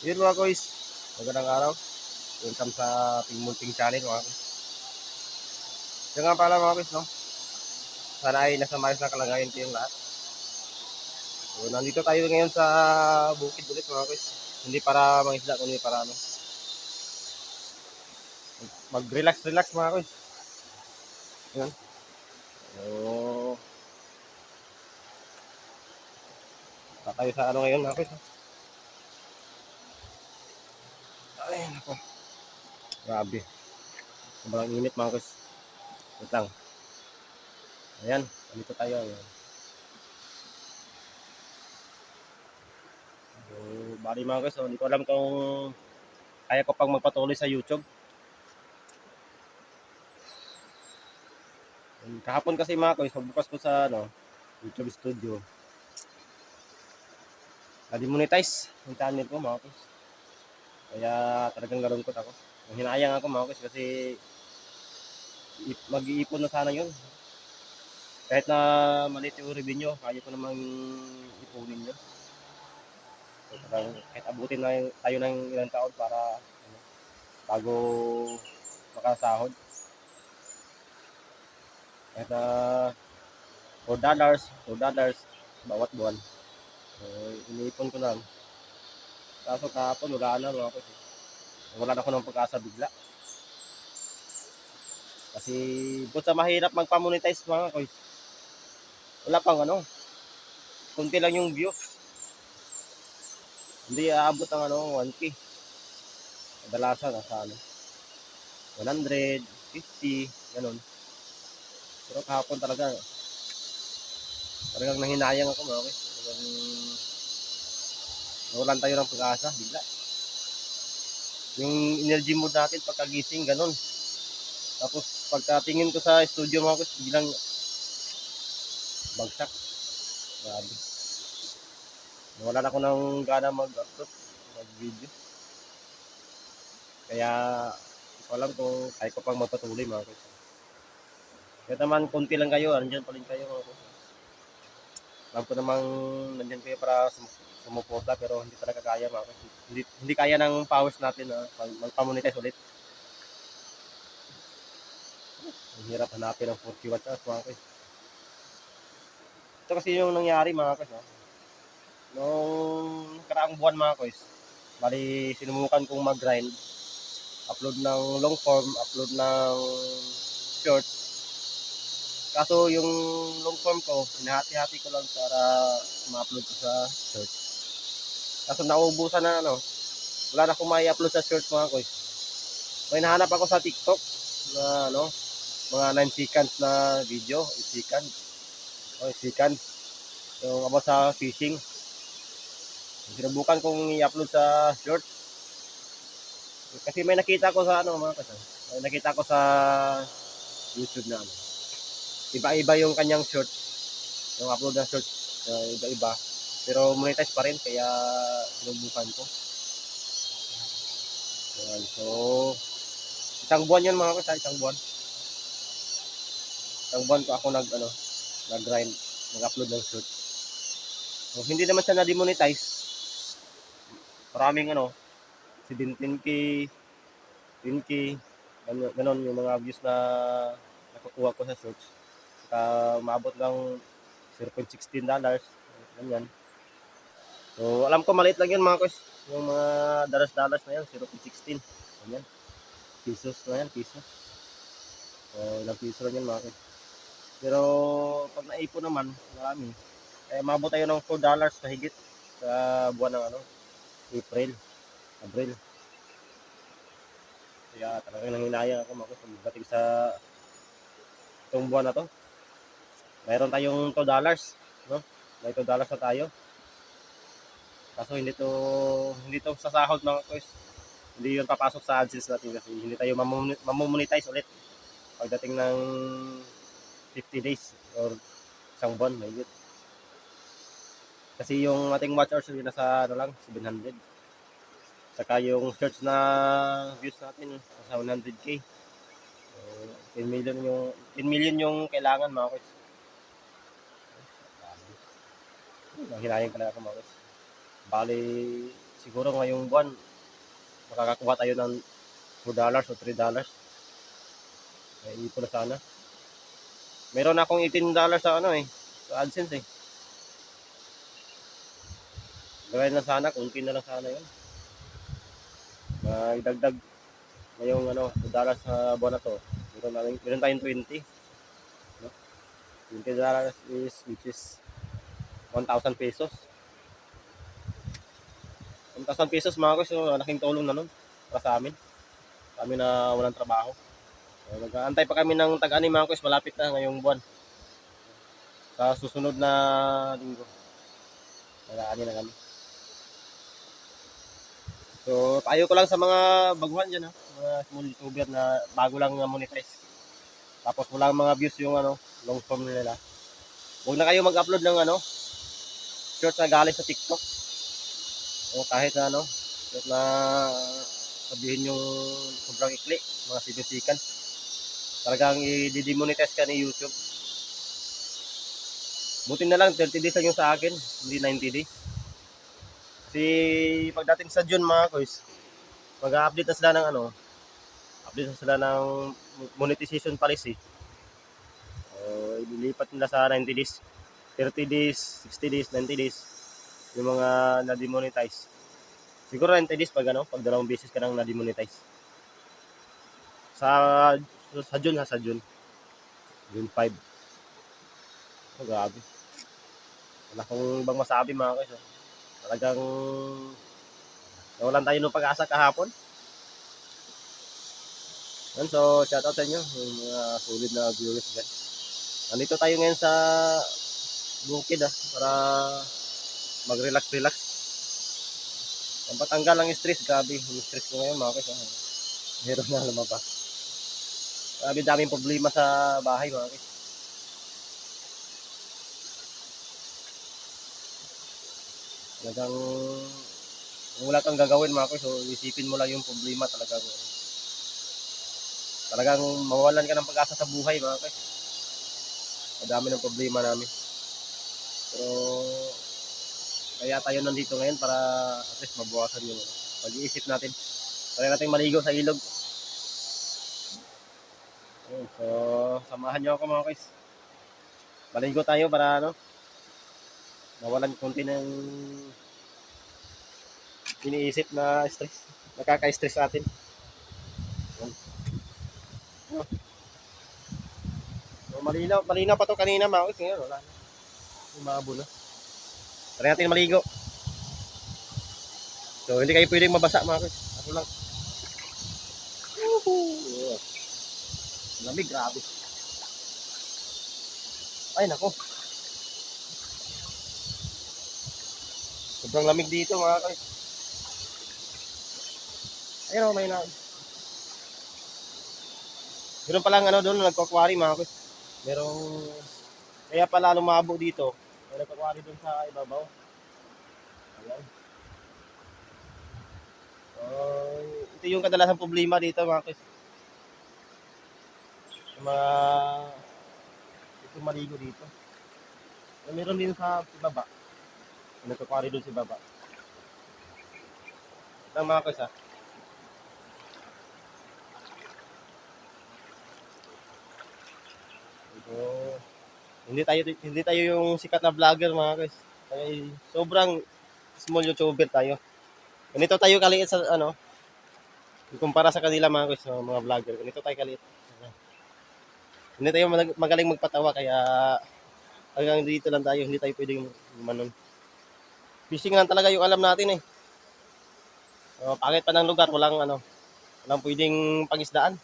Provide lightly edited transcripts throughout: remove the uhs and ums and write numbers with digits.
Yun mga guys, magandang araw. Welcome sa ating munting channel mga guys. Yung nga pala mga guys, no? Sana ay nasa maayos na kalagayan kayong lahat. So, nandito tayo ngayon sa bukid ulit mga guys. Hindi para mangisda, kundi para ano, mag-relax mga guys. Yan. So, tayo sa ano ngayon mga guys. No? Ay, nako. Grabe. Sobrang init mga guys. Wait lang. Ayan, nandito tayo. Ayan. So, bali mga guys, so, hindi ko alam kung kaya ko pang magpatuloy sa YouTube. Kahapon kasi mga guys, magbukas ko sa ano, YouTube Studio. Na-demonetize yung channel ko mga guys. Kaya talagang nalungkot ako. Hinayang ako mga guys kasi mag-iipon na sana yun. Kahit na maliit yung revenue, kaya ko namang ipunin yun. So, kahit abutin na tayo ng ilang taon para ano, bago makasahod. Kahit na $4 bawat buwan. So, iniipon ko na. Kaso kahapon wala na mga guys. Wala na ako ng pag-asa bigla. Kasi bukod sa mahirap magpa-monetize mga guys, wala pang ano, kunti lang yung views. Hindi aabot ng ano, 1K. Kadalasan nasa ano, 150, ganun. Pero kahapon talagang nanghinayang ako mga guys. Talagang nawalan tayo ng pag-asa, bigla. Yung energy mood natin pagkagising, ganun. Tapos pagkatingin ko sa studio mga guys, biglang bagsak. Grabe. Nawalan ako ng gana mag-upload, mag-video. Kaya, hindi ko alam kung kaya ko pang magpatuloy mga guys. Kaya naman, konti lang kayo, andyan pa rin kayo mga guys. Alam ko namang nandiyan kayo para sumuporta pero hindi talaga kaya mga guys. Hindi kaya ng powers natin na magpamonetize ulit. Ang hirap hanapin ng 40 watts hours mga guys. Ito kasi yung nangyari mga guys. No? Nung karaang buwan mga guys, bali sinubukan kong mag-grind, upload ng long form, upload ng short. Kaso yung long form ko, hinahati-hati ko lang para ma-upload ko sa short. Kaso nauubusan na ano, wala na akong mai-upload sa short mga guys. May nahanap ako sa TikTok na ano, mga 9 seconds na video, 8 seconds. O 8 seconds. Yung about sa fishing. Sinubukan kong i-upload sa short. Kasi may nakita ko sa ano mga kasi. May nakita ko sa YouTube na ano. Iba-iba yung kanyang short. Yung upload ng short. Iba-iba. Pero monetize pa rin kaya sinubukan ko. Ayan. So, isang buwan yun mga kasi, isang buwan. Isang buwan ko ako nag-grind, nag-upload ng short. So, hindi naman siya na-demonetize. Maraming ano, 17K, 10K, ganon yung mga views na nakukuha ko sa shorts. Umabot lang $0.16, ganyan. So, alam ko maliit lang yun mga guys. Yung mga dalas-dalas na yan, 0.16. Ganyan. Pesos na yan, pesos. So, ilang piso lang yan mga guys. Pero, pag naipon naman, marami. Kaya umabot tayo ng $4 na higit sa buwan ng ano, Abril. Kaya talagang nanghinayang ako mga pagdating sa itong buwan na to. Mayroon tayong $2, no? May $2 na tayo. Kaso hindi to sa sahod mga guys. Hindi yun papasok sa AdSense natin kasi hindi tayo mamomonetize ulit pagdating ng 50 days or isang buwan mayigit. Kasi yung ating watch hours yun nasa ano lang 700. Saka yung search na views natin nasa 100K. So, 10 million yung kailangan mga guys. Hinayang talaga ako mga guys. Bali siguro ngayong buwan, makakakuha tayo ng $2 o $3. May ipon na sana. Meron akong $18 sa ano sa AdSense eh. Gawin na sana, kunti na lang sana yun. Magdagdag ngayong $2 sa buwan na to. Meron tayong 20. No? $20 which is 1,000 pesos. 1,000 pesos mga ko, so laking tulong na nun para sa amin. Sa amin na walang trabaho. So, nag-aantay pa kami ng tag-ani mga ko, malapit na ngayong buwan. Sa susunod na linggo. Nag-aani na kami. So, tayo ko lang sa mga baguhan dyan mga small YouTuber na bago lang monetize. Tapos walang mga views yung long form nila. Huwag na kayo mag-upload ng short na galing sa TikTok. O kahit na kahit na sabihin yung sobrang ikli, mga sinusikan. Talagang i-demonetize ka ni YouTube. Buti na lang 30 days lang yung sa akin, hindi 90 days. Kasi pagdating sa June mga guys, mag-update na sila ng update na sila ng monetization policy. Ililipat nila sa 90 days, 30 days, 60 days, 90 days yung mga na-demonetize. Siguro 90 days pag pag dalawang beses ka nang na-demonetize. Sa June sa June 5. Oh, grabe. Wala akong ibang masabi mga guys. Talagang nawalan tayo ng pag-asa kahapon. So, shoutout sa inyo, yung mga solid na viewers dyan. Nandito tayo ngayon sa bukid para mag-relax-relax. Ang patanggal ang stress, grabe. Yung stress ko ngayon mga guys. Meron na lumabas. Grabe daming problema sa bahay mga guys. Talagang kung wala kang gagawin mga guys, so isipin mo lang yung problema talagang mawalan ka ng pag-asa sa buhay mga guys. Madami ng problema namin. Pero kaya tayo nandito ngayon para at least mabawasan yung pag-iisip natin. Try natin maligo sa ilog. So, samahan nyo ako mga guys. Maligo tayo para mawalan konti ng iniisip na stress. Nakaka-stress natin. So, malinaw pa to kanina mga guys. Ngayon, wala na. Umabo na. Try natin maligo. So, hindi kayo pwedeng mabasa mga guys. Ako lang. Woohoo! Lamig, grabe. Ay, nako. Sobrang lamig dito mga guys. Ayun, may na. Meron palang doon nagko-quarry mga guys. Merong kaya pala lumabo dito. May nagko-quarry doon sa ibabaw. Ayan. Ito yung kadalasang problema dito mga guys. Yung mga ito maligo dito. Meron din sa baba. Nagko-quarry doon sa baba. Ng mga guys So, hindi tayo yung sikat na vlogger mga guys. Kaya sobrang small YouTuber tayo. Ganito tayo kaliit sa kumpara sa kanila mga guys, mga vlogger. Ganito tayo kaliit. Hindi tayo magaling magpatawa kaya hanggang dito lang tayo, hindi tayo pwedeng gumanon. Fishing lang talaga yung alam natin eh. Pangit pa ng lugar, walang pwedeng pangisdaan.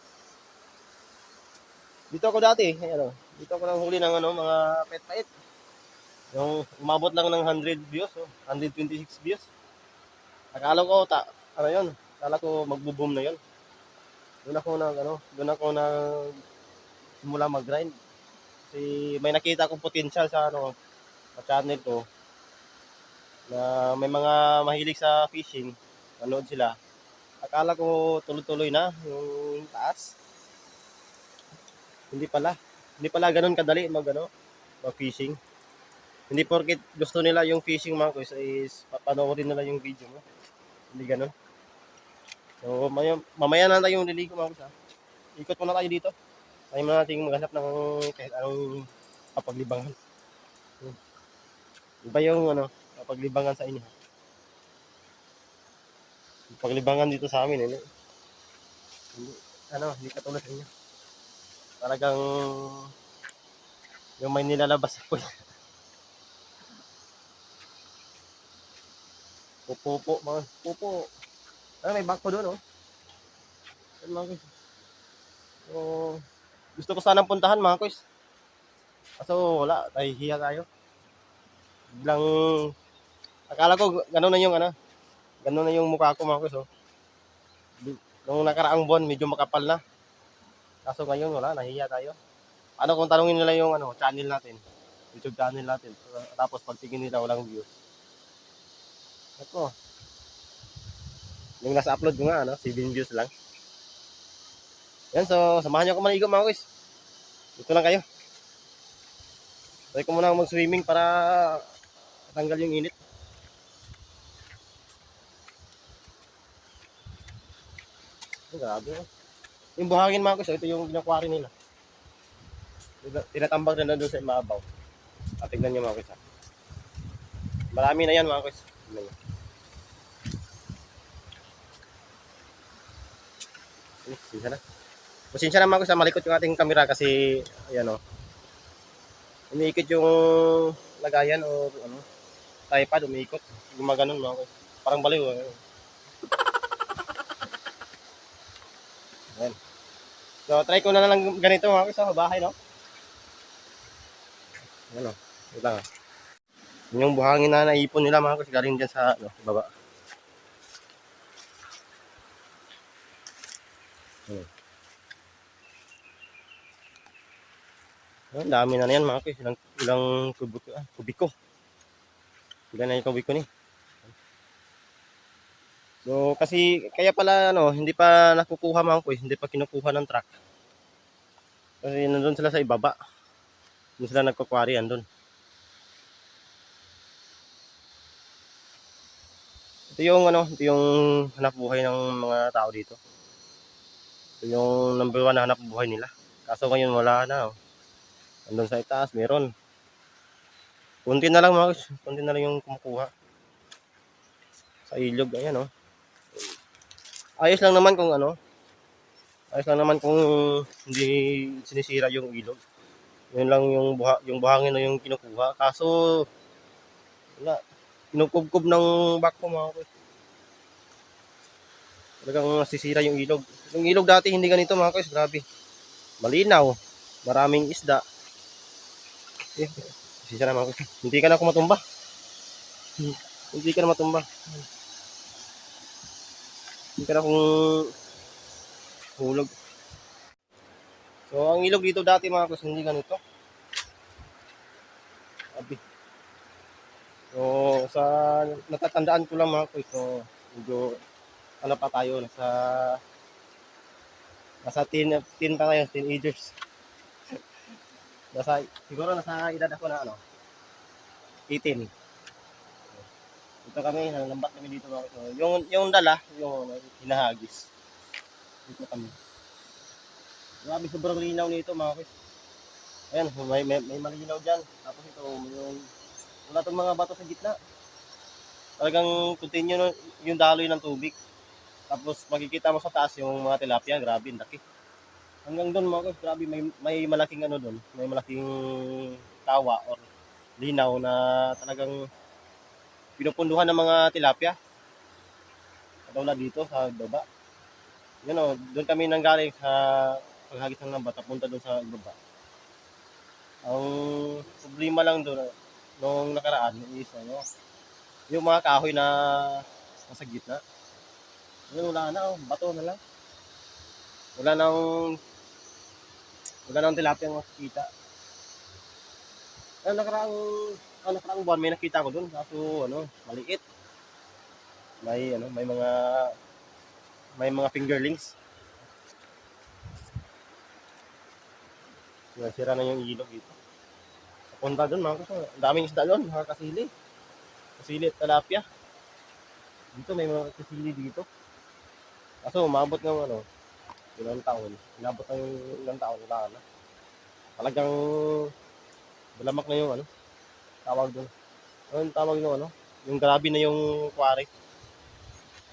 Dito ako dati, dito ako nang huli ng mga pet-pait. Yung umabot lang ng 100 views, 126 views. Akala ko akala ko magbo-boom na 'yon. Doon ako na simula mag-grind. Kasi may nakita akong potential sa sa channel ko na may mga mahilig sa fishing. Nanood sila. Akala ko tuloy-tuloy na yung taas. Hindi pala ganoon kadali mag-fishing. Hindi porket gusto nila yung fishing mga guys is papanoorin nila yung video mo. Hindi ganun. So, mamaya na tayong liligo mga kusa. Ikot muna tayo dito. Tayo muna natin maghanap ng kahit anong kapaglibangan. Iba yung kapaglibangan sa inyo. Paglibangan dito sa amin, hindi, hindi katulad sa inyo. Talagang yung may nilalabas ako. Pupo, mga pupo. May bangko doon, oh. Yan, mga kuys. So, gusto ko sanang puntahan, mga kuys. Kaso wala, nahihiya tayo. Biglang, akala ko gano'n na yung gano'n na yung mukha ko, mga kuys, oh. Nung nakaraang buwan, medyo makapal na. Kaso ngayon, wala, nahihiya tayo. Ano kung tanungin nila yung channel natin, YouTube channel natin. Tapos pagtingin nila, walang views. Ako, yung nasa upload ko nga, 7 views lang. Yan, so, samahan niyo ako maligo, mga kuys. Dito lang kayo. Try ko muna mag-swimming para tanggal yung init. Grabe. Yung buhangin, mga kuys, ito yung ginakwari nila. Tinatambak na doon sa imabaw. At tignan nyo, mga kuys. Marami na yan, mga kuys. Tignan nyo. Pasensya na. Pasensya na, mga kuys, malikot yung ating camera kasi, ayan, umiikot yung lagayan o tripod, umiikot. Gumaganon, mga kuys. Parang baliw. Ayan. So, try ko na lang ganito, mga kuys, sa bahay, no? Ayan, ito lang, yung buhangin na naipon nila, mga kuys, galing dyan sa baba. Ang dami na yan, mga kuys. Ilang kubiko. Ilan na yung kubiko ni. So, kasi, kaya pala, hindi pa nakukuha, mga kuys. Hindi pa kinukuha ng truck. Kasi nandun sila sa ibaba. Doon sila nagkukwari, andun. Ito yung hanap buhay ng mga tao dito. Ito yung number 1 na hanap buhay nila. Kaso ngayon wala na, andun sa itaas, meron. Kunti na lang, mga kuys. Kunti na lang yung kumukuha. Sa ilog, ayan, ayos lang naman kung ayos lang naman kung hindi sinisira yung ilog. Yun lang yung buhangin na yung kinukuha. Kaso, wala. Kinukubkob ng bako, mga kuys. Talagang nasisira yung ilog. Yung ilog dati hindi ganito, mga kuys. Grabe. Malinaw. Maraming isda. Sisa na, mga kuys. Hindi ka na ako matumba. Hindi ka na matumba. Hindi ka na akong hulog. So, ang ilog dito dati, mga kuys, hindi ganito. Abi. So, sa natatandaan ko lang, mga kuys, so, medyo, pa tayo, nasa teen pa tayo, teenagers. Siguro nasa edad ako na 18. Dito kami, nalambat kami dito, mga kuys. So, yung dala, yung hinahagis. Dito kami. Grabe, sobrang linaw nito, mga kuys. Ayan, may malinaw dyan. Tapos ito, wala itong mga bato sa gitna. Talagang continue yung daloy ng tubig. Tapos makikita mo sa taas yung mga tilapia, grabe, laki. Hanggang doon, mga kuys, grabe, may malaking doon. May malaking tawa or linaw na talagang pinupunduhan ng mga tilapia. Katulad dito sa baba. Yun, doon kami nanggaling sa paghagis ng lambat, papunta doon sa baba. Ang problema lang doon, nung nakaraan, is yung mga kahoy na nasa gitna. Yun, wala na, bato na lang. Wala nang tilapia ang makikita. Nakaraang buwan may nakita ko doon, kaso maliit. May mga fingerlings. Sira na yung ilog dito. Punta doon, mga kuys. Ang daming isda doon, mga kasili. Kasili at tilapia. Dito may mga sisili dito. Kaso umabot ng ilang taon. Inabot ng ilang taon, wala na. Talagang bulamak na yung tawag doon. Anong tawag yung yung grabe na yung quarry.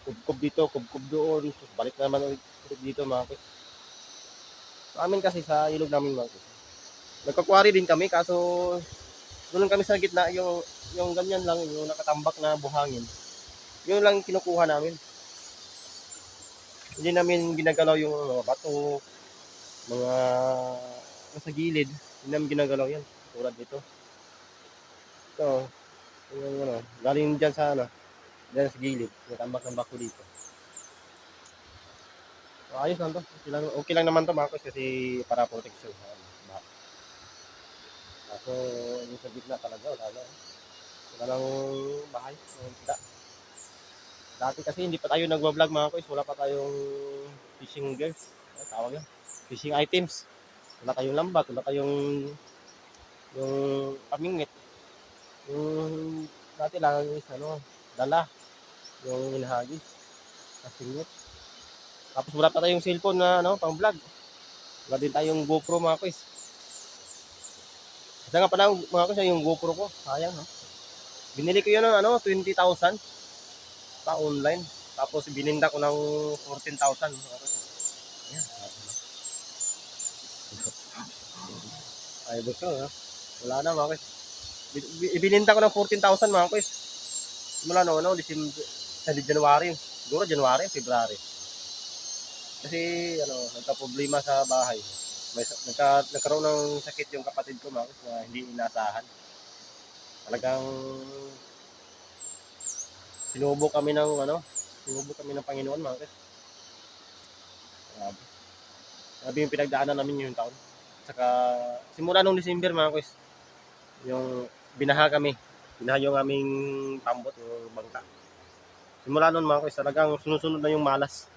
Kubkob dito, kubkob doon. Balik naman ulit dito mga kuys. Sa amin kasi sa ilog namin mga kuys. Nagka-quarry din kami kaso doon kami sa gitna yung ganyan lang yung nakatambak na buhangin. Yun lang kinukuha namin. Hindi namin ginagalaw yung bato, mga sa gilid. Hindi namin ginagalaw yan. Tulad dito. So, yung galing dyan sa dyan sa gilid. Natambak ng bako dito. So, ayos lang to. Okay lang naman to mga kuys kasi para protection. Bako. Kaso yung sa gitna talaga wala na. Wala lang bahay. Wala. Dati kasi hindi pa tayo nagwa-vlog mga kuys. Wala pa tayong fishing gears. Ano tawag yan? Fishing items. Wala tayong lambat. Wala tayong yung pamingit. Yung dati lang is dala. Yung inahagis. Kasingit. Tapos wala pa tayong cellphone na pang vlog. Wala din tayong GoPro mga kuys. Kasi nga pala mga kuys yung GoPro ko. Sayang Binili ko yun ng 20,000 pa online. Tapos bininda ko ng 14,000. Ayan. Ay, gusto wala na mga kuys. Ibininda ko ng 14,000 mga kuys. Mula sa January. Siguro January, February. Kasi nagka-problema sa bahay. Nagkaroon ng sakit yung kapatid ko mga kuys na hindi inasahan. Talagang sinubok kami ng Panginoon mga kuys. Grabe yung pinagdaanan namin yung taon. Saka simula nung December mga kuys, yung binaha kami. Binaha yung aming pambot, yung bangka. Simula nun mga kuys, talagang sunod-sunod na yung malas.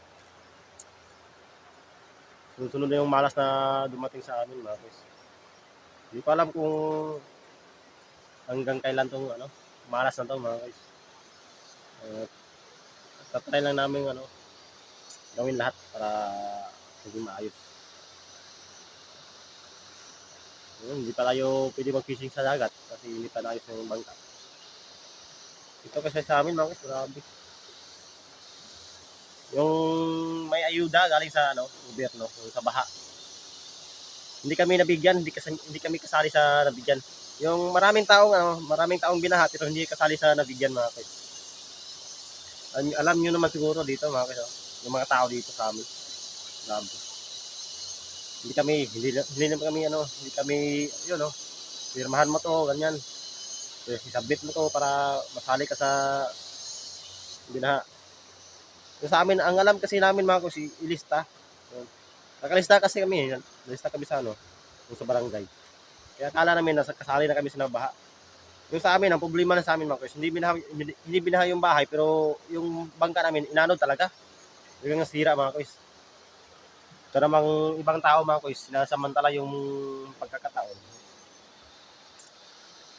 Sunod-sunod na yung malas na dumating sa amin mga kuys. Hindi ko alam kung hanggang kailan tong malas na to mga kuys. Tatry lang namin gawin lahat para maging maayos. Hindi pa tayo pwede mag-fishing sa dagat kasi hindi pa naayos ng bangka. Ito kasi sa amin mga kuys, grabe. Yung may ayuda galing sa gobyerno, sa baha. Hindi kami nabigyan, hindi kami kasali sa nabigyan. Yung maraming taong binaha pero hindi kasali sa nabigyan mga kuys. Alam niyo naman siguro dito mga kuys, yung mga tao dito sa amin. Grabe. Hindi naman kami hindi kami pirmahan mo to, ganyan. I-submit mo to para masali ka sa binaha. Yung sa amin, ang alam kasi namin mga kuys, ilista. Nakalista kasi kami, nalista kami sa sa barangay. Kaya akala namin nasa kasali na kami sa baha. Yung sa amin, ang problema na sa amin mga kuys, hindi binaha yung bahay pero yung bangka namin inanod talaga. Yung sira mga kuys. Ito namang ibang tao mga kuys, sinasamantala yung pagkakataon.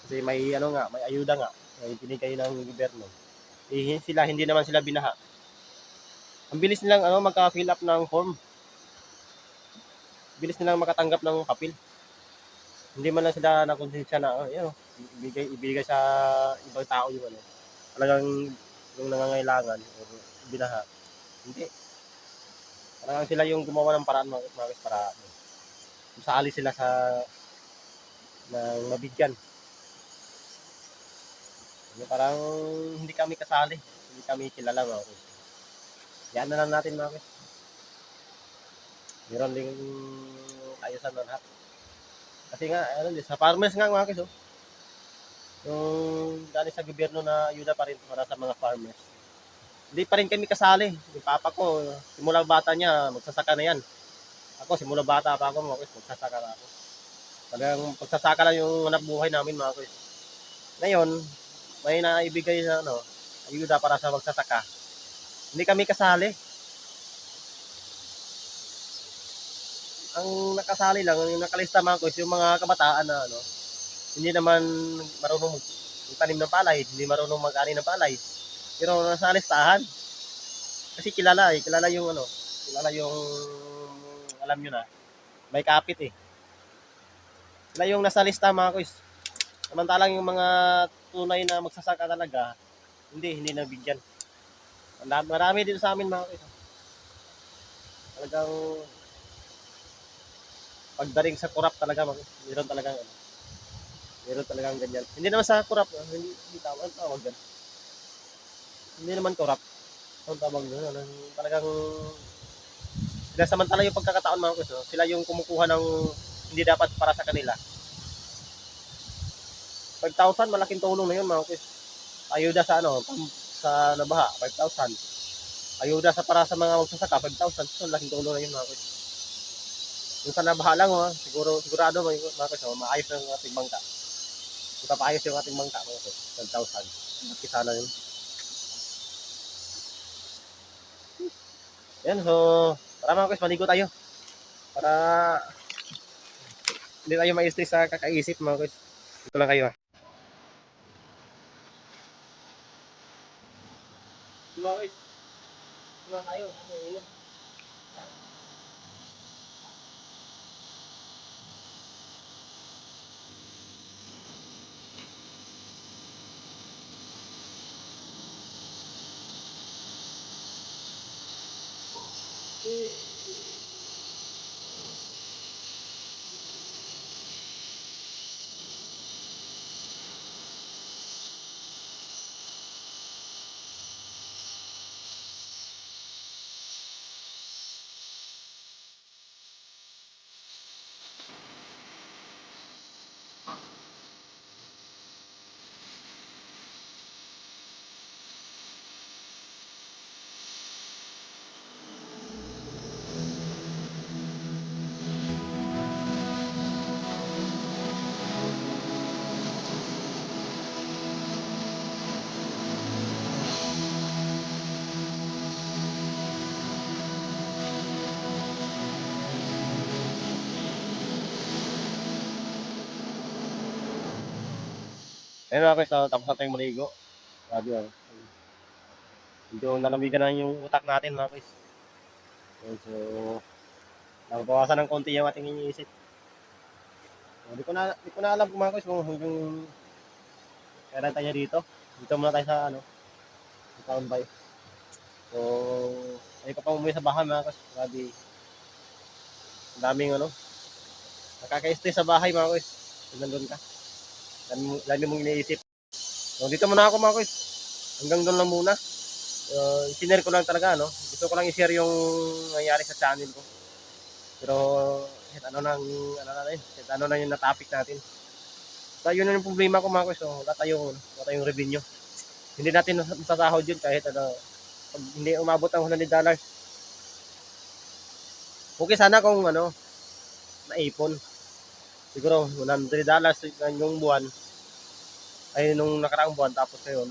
Kasi may may ayuda nga, may binigay ng gobyerno. Hindi naman sila binaha. Ang bilis nilang magka-fill up ng form. Bilis nilang makatanggap ng papel. Hindi man lang sila nakonsensya na ibigay sa ibang tao yung talagang yung nangangailangan o binaha. Hindi. Parang sila yung gumawa ng paraan para masali sila ng mabigyan. Parang hindi kami kasali. Hindi kami kilala mga kuys. Yan na lang natin mga kuys. Meron ding ayusan na lahat. Kasi nga, sa farmers nga mga kuys, yung galing sa gobyerno na ayuda pa rin para sa mga farmers. Hindi pa rin kami kasali. Yung papa ko, simula bata niya, magsasaka na yan. Ako, simula bata pa ako, mga kuys, magsasaka na ako. Talagang pagsasaka lang yung hanap buhay namin mga kuys. Ngayon, may naibigay na ayuda para sa magsasaka. Hindi kami kasali. Ang nakasali lang, yung nakalista mga kuys, yung mga kabataan na hindi naman marunong magtanim ng palay, hindi marunong mag-ani ng palay. Pero nasa listahan. Kasi kilala eh. Kilala yung ano. Kilala yung alam nyo na. May kapit eh. Sila yung nasa lista mga kuys. Samantalang yung mga tunay na magsasaka talaga, hindi nabigyan. Marami dito sa amin mga kuys. Talagang pagdating sa kurap talaga, meron talagang ano, meron talagang ganyan. Hindi naman sa kurap, hindi tama ang tawag yan. Hindi naman kurap. Ang tawag doon, ano, talagang samantala yung pagkakataon mga kuys, no? Sila yung kumukuha ng hindi dapat para sa kanila. 5,000 malaking tulong na yun mga kuys. Ayuda sa ano, sa nabaha, 5,000. Ayuda sa para sa mga magsasaka, 5,000. So, laking tulong na yun mga kuys. Yung sa nabaha lang, sigurado mga kuys, maayos ng ating bangka. Ipapaayos yung ating bangka mga kuys, 5,000. Laki sana yun. Yan, so, tara mga kuys, maligo tayo. Para hindi tayo ma-stress sa kakaisip mga kuys. Ito lang kayo ha. Mga kuys, mga tayo. Ayun mga kuys, tapos na tayong maligo. Sabi ano, medyo nalamigan na yung utak natin mga kuys. So, nabawasan ng konti yung ating iniisip. So, di ko na alam kung mga kuys kung hanggang kailan tayo dito. Dito muna tayo sa ano, sa town by. So, ay ko pa umuwi sa bahay mga kuys. Grabe, ang daming ano, nakaka-stress sa bahay mga kuys. Kung nandun ka, dami mong iniisip. So, dito muna ako mga kuys. Hanggang doon lang muna. Sinare ko lang talaga, no? Gusto ko lang i-share yung nangyari sa channel ko. Pero, ano na yung na-topic natin. So, yun yung problema ko mga kuys. So, wala tayong revenue. Hindi natin masasahod yun kahit ano, pag hindi umabot ng $100. Okay sana kung ano, naipon. Siguro $100 yung buwan. Ay, nung nakaraang buwan, tapos ngayon,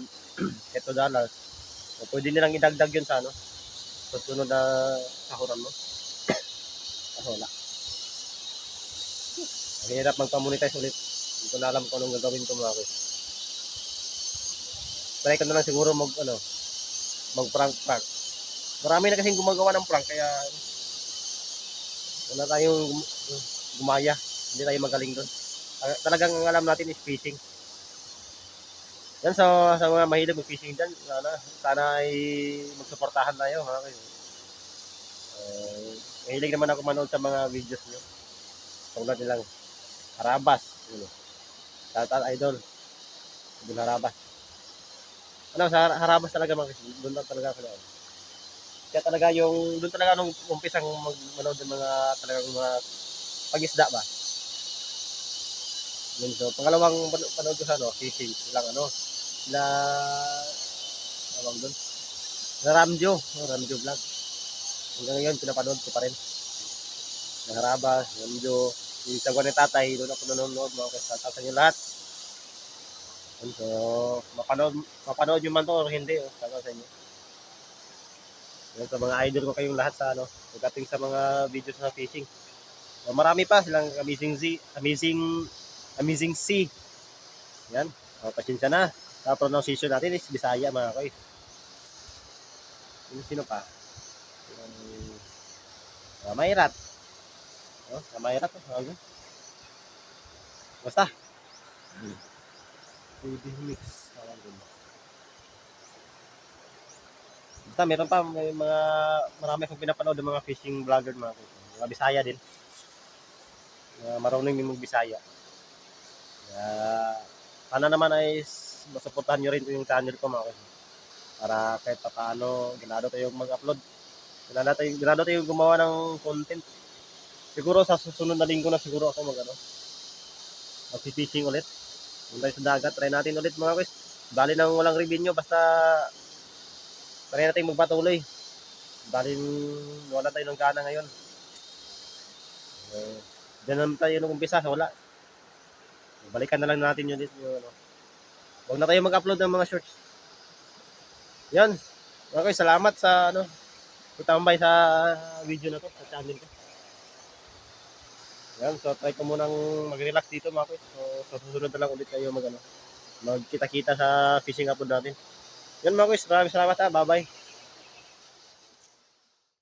$8. So, pwede nilang idagdag yun sa ano, susunod na sahuran mo. Kaso wala. Ang hirap magpa-monetize ulit. Hindi ko na alam kung anong gagawin ko mga kuys. Try ko na lang siguro mag-prank. Marami na kasing gumagawa ng prank, kaya wala tayong gumaya. Hindi tayo magaling doon. Talagang ang alam natin is fishing. Yan, sa mga mahilig mag-fishing dyan, sana ay magsuportahan tayo. Ha? Mahilig naman ako manood sa mga videos nyo. Tulad nilang Harabas. Shout idol. Doon Harabas. Ano, sa Harabas talaga mga kasi. Doon lang talaga ako na. Kaya talaga doon talaga nung umpisang manood ng mga talagang mga pag-isda ba. So, pangalawang panood ko sa ano, fishing. Sila, tawag doon. Ramjo vlog. Hanggang ngayon, pinapanood ko pa rin. Ng Harabas, Ramjo, yung sagwa ni tatay, doon ako nanonood mga kasama sa inyo lahat. So, mapanood yung man to o hindi, sama sa inyo. Yan, sa mga idol ko kayong lahat sa ano, pagdating sa mga videos sa fishing. So, marami pa silang amazing sea. Yan. Pasensya na. Sa pronunciation natin is Bisaya mga koy. Sino pa? Mayrat. Oh, mayrat. Oh. Basta. Pwede mix. Basta meron pa may mga marami akong pinapanood ng mga fishing vlogger mga Bisaya din. Marunong din mag-Bisaya. Sana naman ay masuportahan nyo rin yung channel ko mga kaibigan. Para kahit pa paano, ganado tayong mag-upload. Ganado tayong gumawa ng content. Siguro sa susunod na linggo na siguro ako mag-fishing ulit. Punta sa dagat, try natin ulit mga guys. Bali nang walang revenue, basta try natin magpatuloy. Bali wala tayo ng gana ngayon. Diyan naman tayo nung umpisa, wala. Balikan na lang natin yun dito. Huwag na tayo mag-upload ng mga shorts. Yan. Okay, salamat sa pagtambay sa video na to, sa channel ko. Yan, so try ko munang mag-relax dito mga kuys. So sa susunod na lang ulit tayo magkita-kita sa fishing upload natin. Yan mga kuys, maraming salamat ha. Bye-bye.